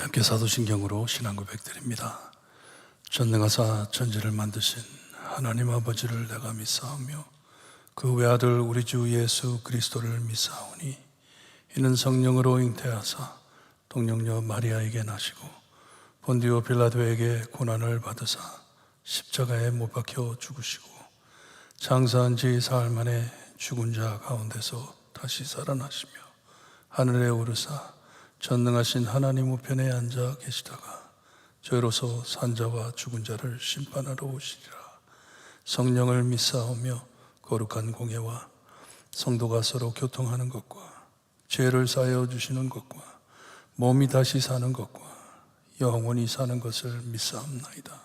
함께 사도신경으로 신앙 고백드립니다. 전능하사 천지를 만드신 하나님 아버지를 내가 믿사오며 그 외아들 우리 주 예수 그리스도를 믿사오니 이는 성령으로 잉태하사 동정녀 마리아에게 나시고 본디오 빌라도에게 고난을 받으사 십자가에 못 박혀 죽으시고 장사한 지 사흘 만에 죽은 자 가운데서 다시 살아나시며 하늘에 오르사 전능하신 하나님 우편에 앉아 계시다가 저희로서 산자와 죽은 자를 심판하러 오시리라. 성령을 믿사오며 거룩한 공예와 성도가 서로 교통하는 것과 죄를 사하여 주시는 것과 몸이 다시 사는 것과 영원히 사는 것을 믿사옵나이다.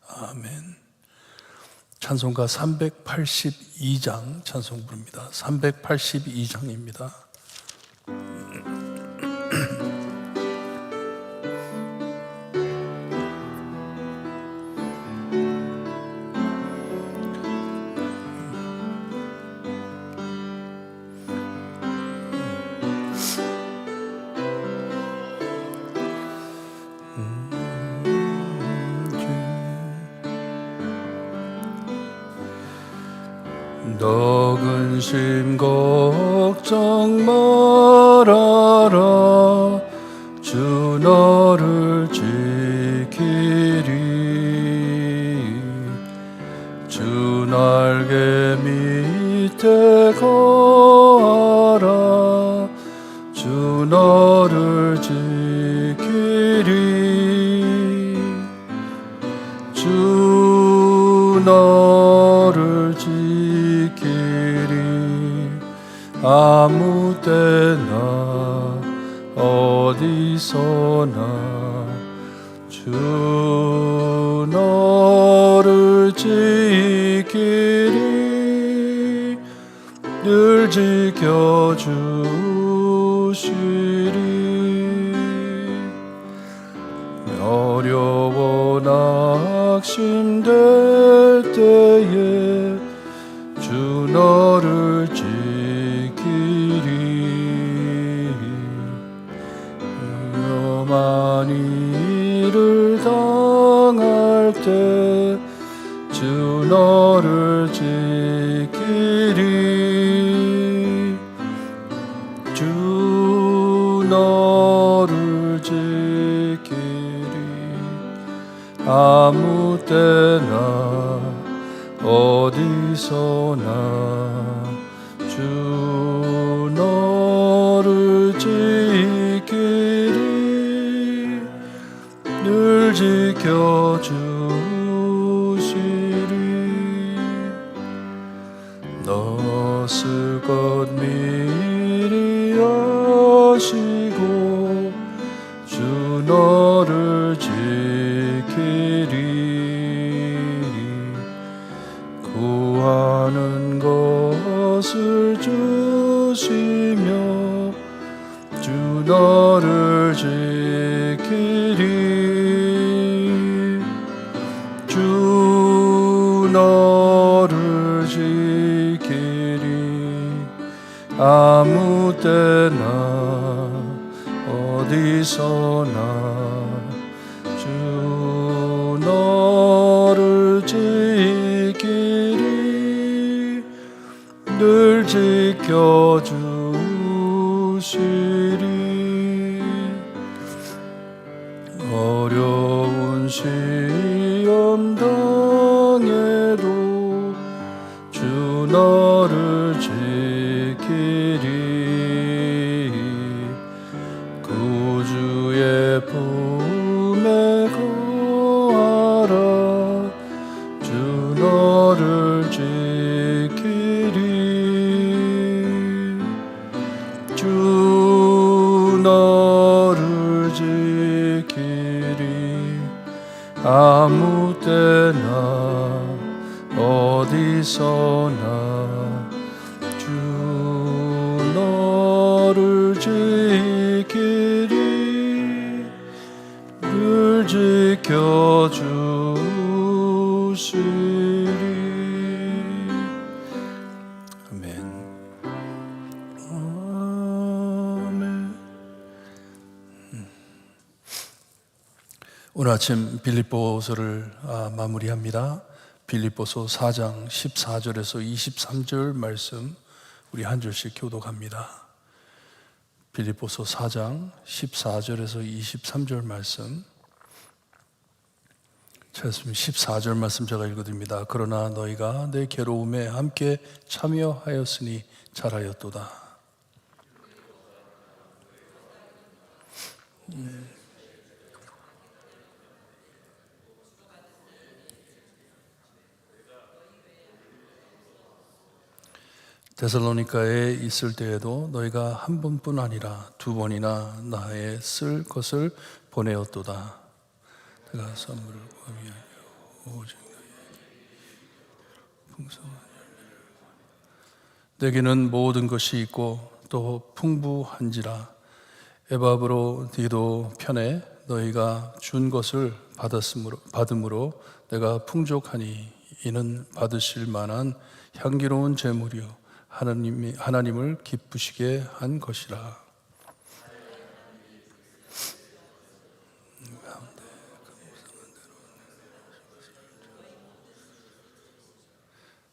아멘. 찬송가 382장 찬송 부릅니다. 382장입니다. 너 근심 걱정 말아라 주 너를 지키리 주 날개 밑에 거하라 주 너를 지키리 주 너를 지키리 아무 때나 어디서나 주 너를 지키리 늘 지켜주시리 어려워 낙심될 때에 주 너를 지키리 위험한 일을 당할 때 주 너를 지키리 주 너를 지키리 아무 때나 어디서나 주 너를 지키리 늘 지켜주시리 너 쓸 것 미리 아시고 주 너를 지키리 구하는 것을 주시며 주 너를 지키리 주 너를 지키리 아무 때나 어디서나 주 너를 지키리 늘 지켜주시리 어려운 시험 당해도 주 너를 지키리 구주의 품에 거하라 주 너를 지키리 주 너를 지키리 아무 때나 어디서나 주 너를 지키리 늘 지켜주시리 아멘. 아멘. 오늘 아침 빌립보서를 마무리합니다. 빌립보서 4장 14절에서 23절 말씀 우리 한 절씩 교독합니다. 빌립보서 4장 14절에서 23절 말씀, 찾았습니다. 14절 말씀 제가 읽어드립니다. 그러나 너희가 내 괴로움에 함께 참여하였으니 잘하였도다. 데살로니가에 있을 때에도 너희가 한 번뿐 아니라 두 번이나 나의 쓸 것을 보내었도다. 내가 선물을 구하며 오직 너희에게 풍성한 열매를 내게는 모든 것이 있고 또 풍부한지라. 에바브로 디도 편에 너희가 준 것을 받음으로 내가 풍족하니 이는 받으실 만한 향기로운 제물이요 하나님을 기쁘시게 한 것이라.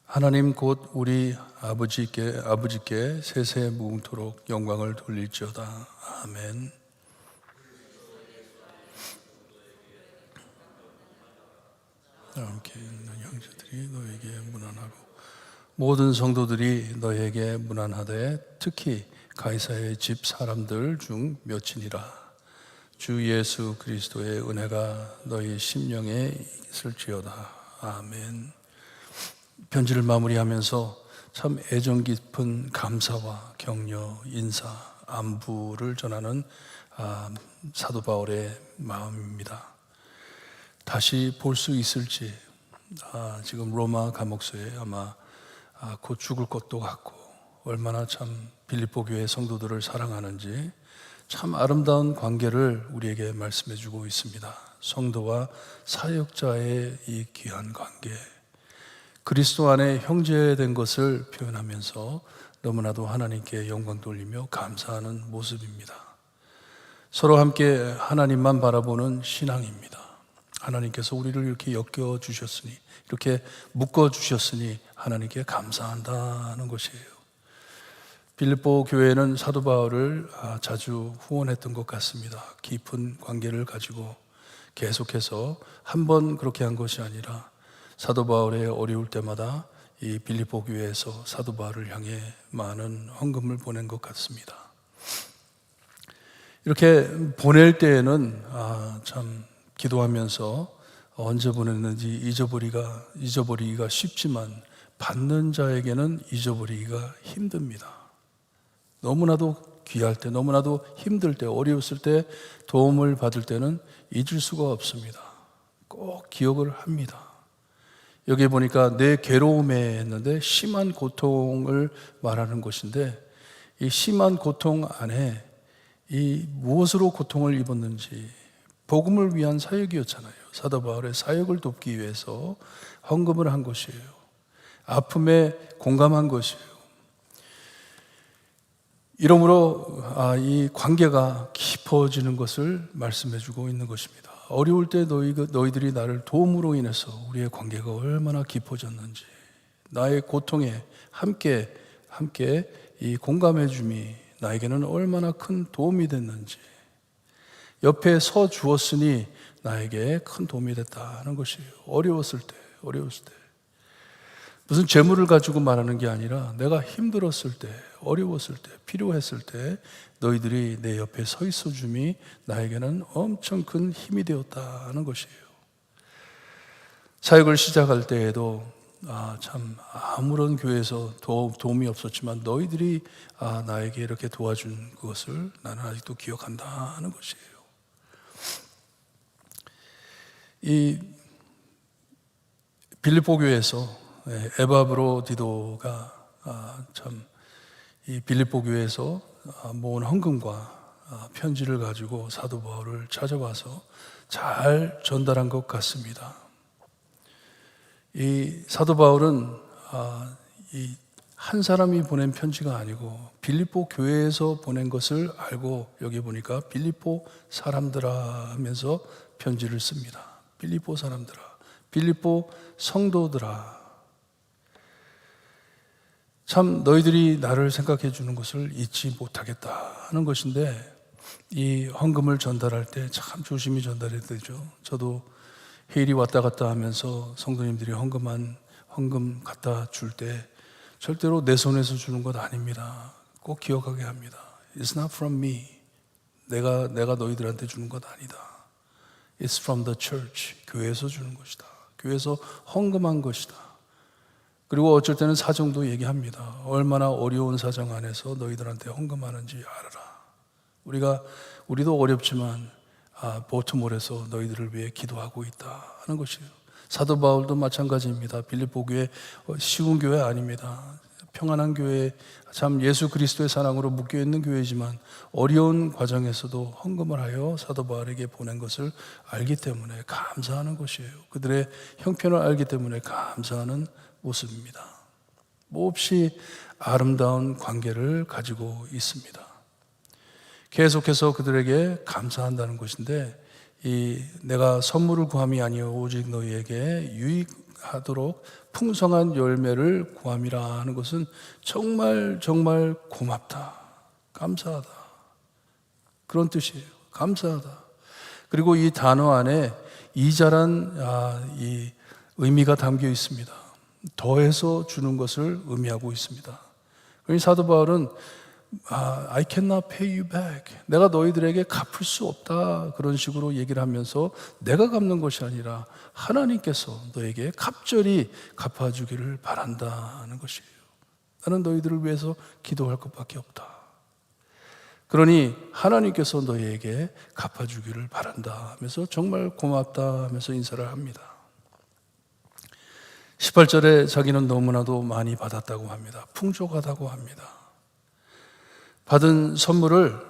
하나님 곧 우리 아버지께 세세 무궁토록 영광을 돌릴지어다. 아멘. 함께 있는 형제들이 너에게 문안하고 모든 성도들이 너에게 문안하되 특히 가이사의 집 사람들 중 몇이니라. 주 예수 그리스도의 은혜가 너희 심령에 있을지어다. 아멘. 편지를 마무리하면서 참 애정 깊은 감사와 격려, 인사, 안부를 전하는 사도 바울의 마음입니다. 다시 볼 수 있을지, 지금 로마 감옥소에 아마 곧 죽을 것도 같고 얼마나 참 빌립보 교회 성도들을 사랑하는지 참 아름다운 관계를 우리에게 말씀해 주고 있습니다. 성도와 사역자의 이 귀한 관계, 그리스도 안에 형제된 것을 표현하면서 너무나도 하나님께 영광 돌리며 감사하는 모습입니다. 서로 함께 하나님만 바라보는 신앙입니다. 하나님께서 우리를 이렇게 엮여주셨으니, 이렇게 묶어주셨으니 하나님께 감사한다는 것이에요. 빌립보 교회는 사도 바울을 자주 후원했던 것 같습니다. 깊은 관계를 가지고 계속해서 한 번 그렇게 한 것이 아니라 사도 바울의 어려울 때마다 이 빌립보 교회에서 사도 바울을 향해 많은 헌금을 보낸 것 같습니다. 이렇게 보낼 때에는 참 기도하면서 언제 보냈는지 잊어버리기가 쉽지만 받는 자에게는 잊어버리기가 힘듭니다. 너무나도 귀할 때, 너무나도 힘들 때, 어려웠을 때 도움을 받을 때는 잊을 수가 없습니다. 꼭 기억을 합니다. 여기 보니까 내 괴로움에 했는데 심한 고통을 말하는 것인데, 이 심한 고통 안에 이 무엇으로 고통을 입었는지, 복음을 위한 사역이었잖아요. 사도 바울의 사역을 돕기 위해서 헌금을 한 것이에요. 아픔에 공감한 것이에요. 이러므로 이 관계가 깊어지는 것을 말씀해 주고 있는 것입니다. 어려울 때 너희들이 나를 도움으로 인해서 우리의 관계가 얼마나 깊어졌는지, 나의 고통에 함께 이 공감해 줌이 나에게는 얼마나 큰 도움이 됐는지, 옆에 서 주었으니 나에게 큰 도움이 됐다는 것이에요. 어려웠을 때 무슨 재물을 가지고 말하는 게 아니라 내가 힘들었을 때, 어려웠을 때, 필요했을 때 너희들이 내 옆에 서 있어 줌이 나에게는 엄청 큰 힘이 되었다는 것이에요. 사역을 시작할 때에도 참 아무런 교회에서 도움이 없었지만 너희들이 나에게 이렇게 도와준 것을 나는 아직도 기억한다는 것이에요. 이 빌립보 교회에서 에바브로 디도가 참 이 빌립보 교회에서 모은 헌금과 편지를 가지고 사도 바울을 찾아와서 잘 전달한 것 같습니다. 이 사도 바울은 이 한 사람이 보낸 편지가 아니고 빌립보 교회에서 보낸 것을 알고 여기 보니까 빌립보 사람들아 하면서 편지를 씁니다. 빌립보 사람들아, 빌립보 성도들아, 참 너희들이 나를 생각해 주는 것을 잊지 못하겠다 하는 것인데, 이 헌금을 전달할 때 참 조심히 전달해야 되죠. 저도 해일이 왔다 갔다 하면서 성도님들이 헌금 갖다 줄 때 절대로 내 손에서 주는 것 아닙니다. 꼭 기억하게 합니다. It's not from me. 내가 너희들한테 주는 것 아니다. It's from the church. 교회에서 주는 것이다. 교회에서 헌금한 것이다. 그리고 어쩔 때는 사정도 얘기합니다. 얼마나 어려운 사정 안에서 너희들한테 헌금하는지 알아라. 우리도 어렵지만 보트몰에서 너희들을 위해 기도하고 있다 하는 것이에요. 사도 바울도 마찬가지입니다. 빌립보 교회 쉬운 교회 아닙니다. 평안한 교회, 참 예수 그리스도의 사랑으로 묶여있는 교회지만 어려운 과정에서도 헌금을 하여 사도 바울에게 보낸 것을 알기 때문에 감사하는 것이에요. 그들의 형편을 알기 때문에 감사하는 모습입니다. 몹시 아름다운 관계를 가지고 있습니다. 계속해서 그들에게 감사한다는 것인데, 내가 선물을 구함이 아니요 오직 너희에게 유익하도록 풍성한 열매를 구함이라 하는 것은 정말 정말 고맙다, 감사하다, 그런 뜻이에요. 감사하다. 그리고 이 단어 안에 이자란 이 의미가 담겨 있습니다. 더해서 주는 것을 의미하고 있습니다. 사도 바울은 I cannot pay you back. 내가 너희들에게 갚을 수 없다, 그런 식으로 얘기를 하면서 내가 갚는 것이 아니라 하나님께서 너에게 갑절이 갚아주기를 바란다는 것이에요. 나는 너희들을 위해서 기도할 것밖에 없다. 그러니 하나님께서 너희에게 갚아주기를 바란다 하면서 정말 고맙다 하면서 인사를 합니다. 18절에 자기는 너무나도 많이 받았다고 합니다. 풍족하다고 합니다. 받은 선물을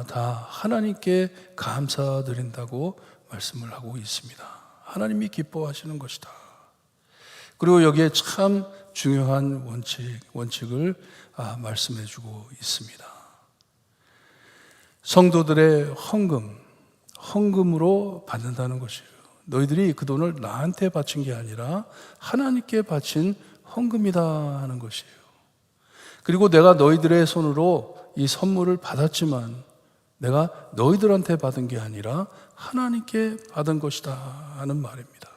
다 하나님께 감사드린다고 말씀을 하고 있습니다. 하나님이 기뻐하시는 것이다. 그리고 여기에 참 중요한 원칙을 말씀해 주고 있습니다. 성도들의 헌금으로 받는다는 것이에요. 너희들이 그 돈을 나한테 바친 게 아니라 하나님께 바친 헌금이다 하는 것이에요. 그리고 내가 너희들의 손으로 이 선물을 받았지만 내가 너희들한테 받은 게 아니라 하나님께 받은 것이다 하는 말입니다.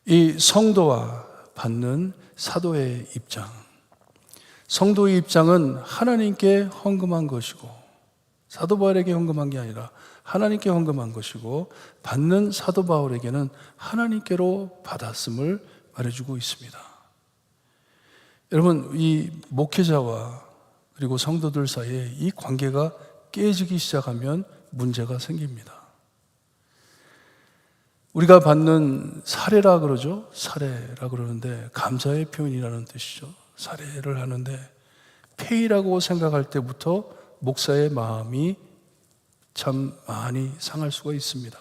이 성도와 받는 사도의 입장, 성도의 입장은 하나님께 헌금한 것이고, 사도 바울에게 헌금한 게 아니라 하나님께 헌금한 것이고, 받는 사도 바울에게는 하나님께로 받았음을 말해주고 있습니다. 여러분, 이 목회자와 그리고 성도들 사이에 이 관계가 깨지기 시작하면 문제가 생깁니다. 우리가 받는 사례라 그러죠. 사례라 그러는데 감사의 표현이라는 뜻이죠. 사례를 하는데 페이라고 생각할 때부터 목사의 마음이 참 많이 상할 수가 있습니다.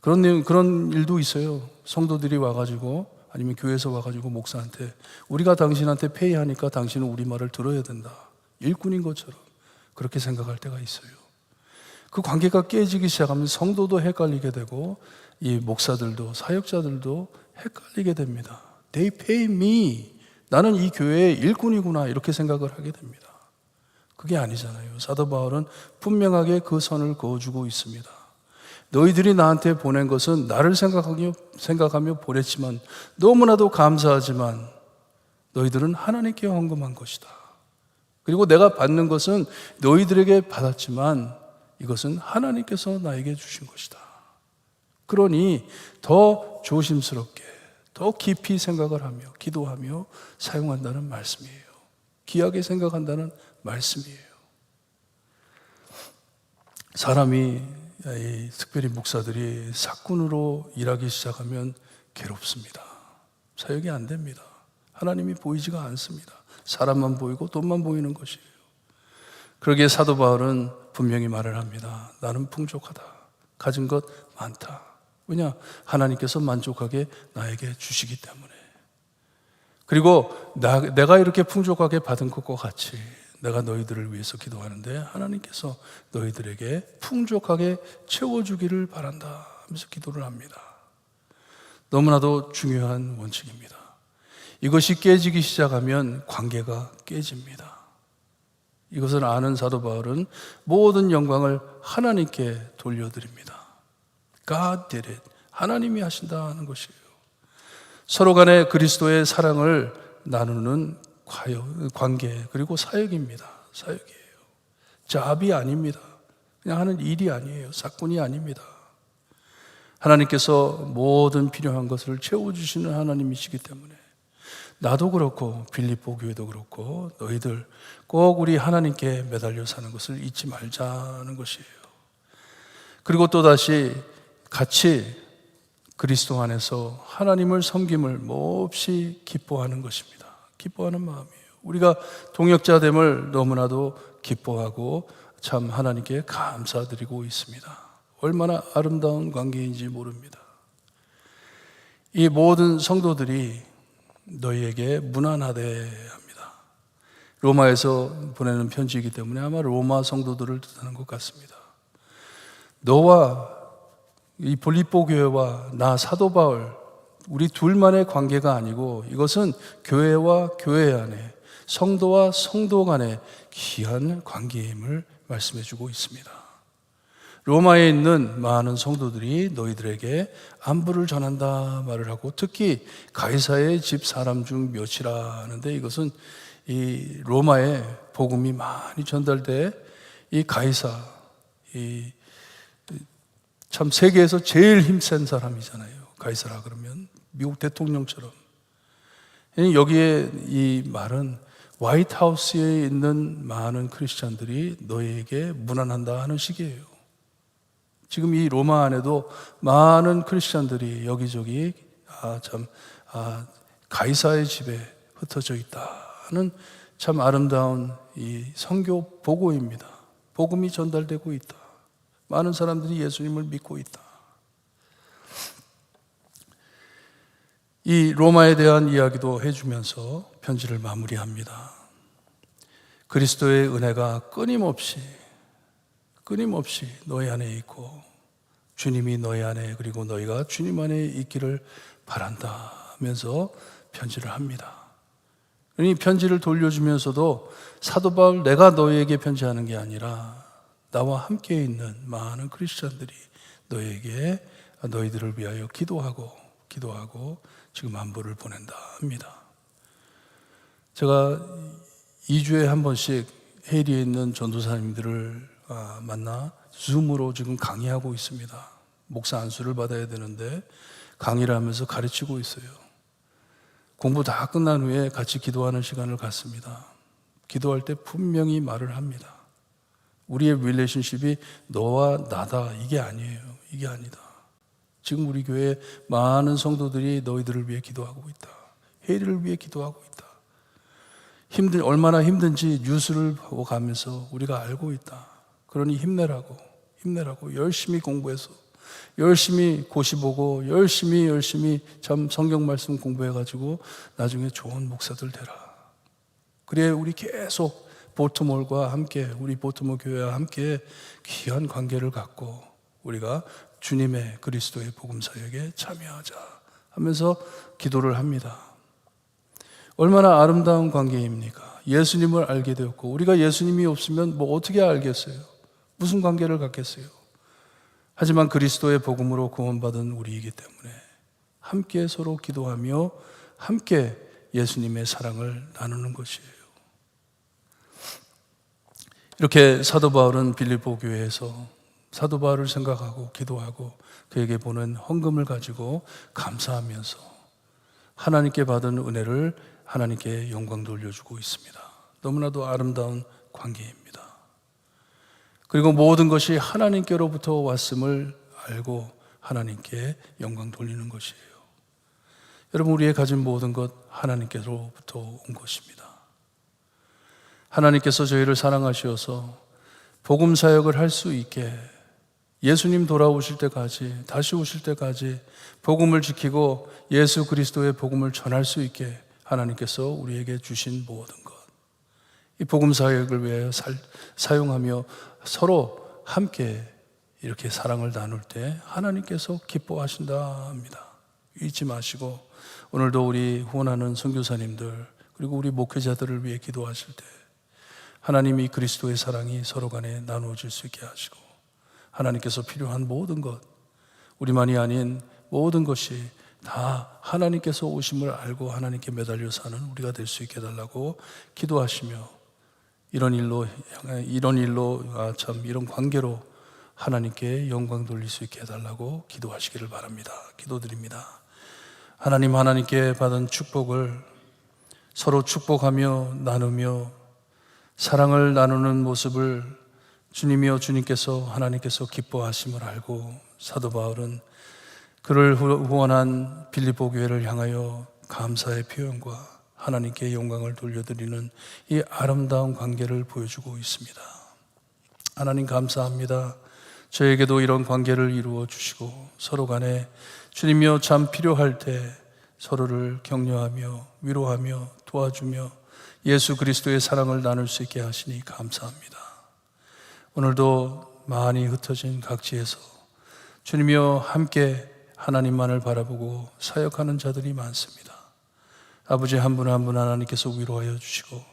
그런 일도 있어요. 성도들이 와가지고 아니면 교회에서 와가지고 목사한테 우리가 당신한테 페이하니까 당신은 우리 말을 들어야 된다, 일꾼인 것처럼 그렇게 생각할 때가 있어요. 그 관계가 깨지기 시작하면 성도도 헷갈리게 되고 이 목사들도 사역자들도 헷갈리게 됩니다. They pay me. 나는 이 교회의 일꾼이구나, 이렇게 생각을 하게 됩니다. 그게 아니잖아요. 사도 바울은 분명하게 그 선을 그어주고 있습니다. 너희들이 나한테 보낸 것은 나를 생각하며 보냈지만 너무나도 감사하지만 너희들은 하나님께 헌금한 것이다. 그리고 내가 받는 것은 너희들에게 받았지만 이것은 하나님께서 나에게 주신 것이다. 그러니 더 조심스럽게, 더 깊이 생각을 하며 기도하며 사용한다는 말씀이에요. 귀하게 생각한다는 말씀이에요. 사람이, 특별히 목사들이 사꾼으로 일하기 시작하면 괴롭습니다. 사역이 안 됩니다. 하나님이 보이지가 않습니다. 사람만 보이고 돈만 보이는 것이에요. 그러기에 사도 바울은 분명히 말을 합니다. 나는 풍족하다. 가진 것 많다. 왜냐? 하나님께서 만족하게 나에게 주시기 때문에. 그리고 내가 이렇게 풍족하게 받은 것과 같이 내가 너희들을 위해서 기도하는데 하나님께서 너희들에게 풍족하게 채워주기를 바란다 하면서 기도를 합니다. 너무나도 중요한 원칙입니다. 이것이 깨지기 시작하면 관계가 깨집니다. 이것을 아는 사도 바울은 모든 영광을 하나님께 돌려드립니다. God did it. 하나님이 하신다는 것이에요. 서로 간에 그리스도의 사랑을 나누는 관계, 그리고 사역입니다. 사역이에요. 잡이 아닙니다. 그냥 하는 일이 아니에요. 사건이 아닙니다. 하나님께서 모든 필요한 것을 채워주시는 하나님이시기 때문에 나도 그렇고 빌립보 교회도 그렇고 너희들 꼭 우리 하나님께 매달려 사는 것을 잊지 말자는 것이에요. 그리고 또다시 같이 그리스도 안에서 하나님을 섬김을 몹시 기뻐하는 것입니다. 기뻐하는 마음이에요. 우리가 동역자됨을 너무나도 기뻐하고 참 하나님께 감사드리고 있습니다. 얼마나 아름다운 관계인지 모릅니다. 이 모든 성도들이 너희에게 무난하되 합니다. 로마에서 보내는 편지이기 때문에 아마 로마 성도들을 뜻하는 것 같습니다. 너와 이 빌립보 교회와 나 사도 바울 우리 둘만의 관계가 아니고 이것은 교회와 교회 안에 성도와 성도 간의 귀한 관계임을 말씀해 주고 있습니다. 로마에 있는 많은 성도들이 너희들에게 안부를 전한다 말을 하고 특히 가이사의 집 사람 중 몇이라 하는데 이것은 이 로마에 복음이 많이 전달돼 이 가이사 참 세계에서 제일 힘센 사람이잖아요. 가이사라 그러면 미국 대통령처럼. 여기에 이 말은 화이트하우스에 있는 많은 크리스찬들이 너희에게 문안한다 하는 식이에요. 지금 이 로마 안에도 많은 크리스찬들이 여기저기 가이사의 집에 흩어져 있다는 참 아름다운 이 선교 보고입니다. 복음이 전달되고 있다. 많은 사람들이 예수님을 믿고 있다. 이 로마에 대한 이야기도 해주면서 편지를 마무리합니다. 그리스도의 은혜가 끊임없이 너희 안에 있고 주님이 너희 안에 그리고 너희가 주님 안에 있기를 바란다 하면서 편지를 합니다. 이 편지를 돌려주면서도 사도 바울 내가 너희에게 편지하는 게 아니라 나와 함께 있는 많은 크리스찬들이 너희들을 위하여 기도하고 지금 안부를 보낸다 합니다. 제가 2주에 한 번씩 헤리에 있는 전도사님들을 만나 줌으로 지금 강의하고 있습니다. 목사 안수를 받아야 되는데 강의를 하면서 가르치고 있어요. 공부 다 끝난 후에 같이 기도하는 시간을 갖습니다. 기도할 때 분명히 말을 합니다. 우리의 릴레이션십이 너와 나다 이게 아니에요. 이게 아니다. 지금 우리 교회에 많은 성도들이 너희들을 위해 기도하고 있다. 헤리를 위해 기도하고 있다. 얼마나 힘든지 뉴스를 보고 가면서 우리가 알고 있다. 그러니 힘내라고 열심히 공부해서 열심히 고시 보고 열심히 참 성경 말씀 공부해가지고 나중에 좋은 목사들 되라. 그래 우리 계속 보트몰과 함께 우리 보트몰 교회와 함께 귀한 관계를 갖고 우리가 주님의 그리스도의 복음 사역에 참여하자 하면서 기도를 합니다. 얼마나 아름다운 관계입니까? 예수님을 알게 되었고 우리가 예수님이 없으면 뭐 어떻게 알겠어요? 무슨 관계를 갖겠어요? 하지만 그리스도의 복음으로 구원받은 우리이기 때문에 함께 서로 기도하며 함께 예수님의 사랑을 나누는 것이에요. 이렇게 사도 바울은 빌립보 교회에서 사도 바울을 생각하고 기도하고 그에게 보낸 헌금을 가지고 감사하면서 하나님께 받은 은혜를 하나님께 영광 돌려주고 있습니다. 너무나도 아름다운 관계입니다. 그리고 모든 것이 하나님께로부터 왔음을 알고 하나님께 영광 돌리는 것이에요. 여러분 우리의 가진 모든 것 하나님께로부터 온 것입니다. 하나님께서 저희를 사랑하셔서 복음 사역을 할 수 있게 예수님 돌아오실 때까지 다시 오실 때까지 복음을 지키고 예수 그리스도의 복음을 전할 수 있게 하나님께서 우리에게 주신 모든 것 이 복음 사역을 위하여 사용하며 서로 함께 이렇게 사랑을 나눌 때 하나님께서 기뻐하신다 합니다. 잊지 마시고 오늘도 우리 후원하는 선교사님들 그리고 우리 목회자들을 위해 기도하실 때 하나님이 그리스도의 사랑이 서로 간에 나누어질 수 있게 하시고 하나님께서 필요한 모든 것, 우리만이 아닌 모든 것이 다 하나님께서 오심을 알고 하나님께 매달려 사는 우리가 될 수 있게 해달라고 기도하시며 이런 관계로 하나님께 영광 돌릴 수 있게 해달라고 기도하시기를 바랍니다. 기도드립니다. 하나님께 받은 축복을 서로 축복하며 나누며 사랑을 나누는 모습을 주님이여 주님께서 하나님께서 기뻐하심을 알고 사도 바울은 그를 후원한 빌립보 교회를 향하여 감사의 표현과 하나님께 영광을 돌려드리는 이 아름다운 관계를 보여주고 있습니다. 하나님 감사합니다. 저에게도 이런 관계를 이루어 주시고 서로 간에 주님이여 참 필요할 때 서로를 격려하며 위로하며 도와주며 예수 그리스도의 사랑을 나눌 수 있게 하시니 감사합니다. 오늘도 많이 흩어진 각지에서 주님이여 함께 하나님만을 바라보고 사역하는 자들이 많습니다. 아버지 한 분 한 분 하나님께서 위로하여 주시고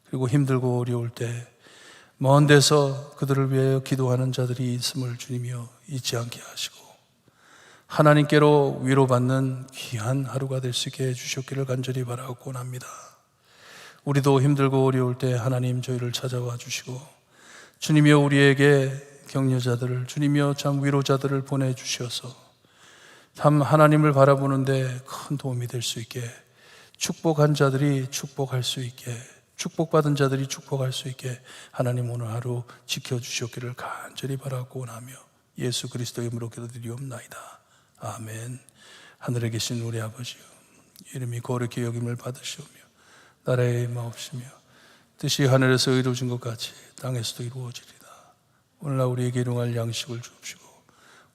그리고 힘들고 어려울 때 먼 데서 그들을 위하여 기도하는 자들이 있음을 주님이여 잊지 않게 하시고 하나님께로 위로받는 귀한 하루가 될 수 있게 해주셨기를 간절히 바라고 합니다. 우리도 힘들고 어려울 때 하나님 저희를 찾아와 주시고 주님이여 우리에게 격려자들을 주님이여 참 위로자들을 보내주셔서 참 하나님을 바라보는데 큰 도움이 될 수 있게 축복한 자들이 축복할 수 있게 축복받은 자들이 축복할 수 있게 하나님 오늘 하루 지켜주셨기를 간절히 바라고 원하며 예수 그리스도의 이름으로 기도드리옵나이다. 아멘. 하늘에 계신 우리 아버지여 이름이 거룩히 여김을 받으시오며 나라의 마옵시며 뜻이 하늘에서 이루어진 것 같이 땅에서도 이루어지리다. 오늘날 우리에게 일용할 양식을 주옵시고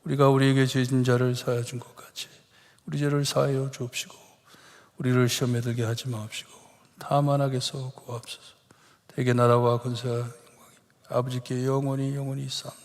우리가 우리에게 죄진 자를 사하여 준 것 같이 우리 죄를 사하여 주옵시고 우리를 시험에 들게 하지 마옵시고 다만 악에서 구하옵소서. 대개 나라와 권세와 영광이 아버지께 영원히 있사옵나이다.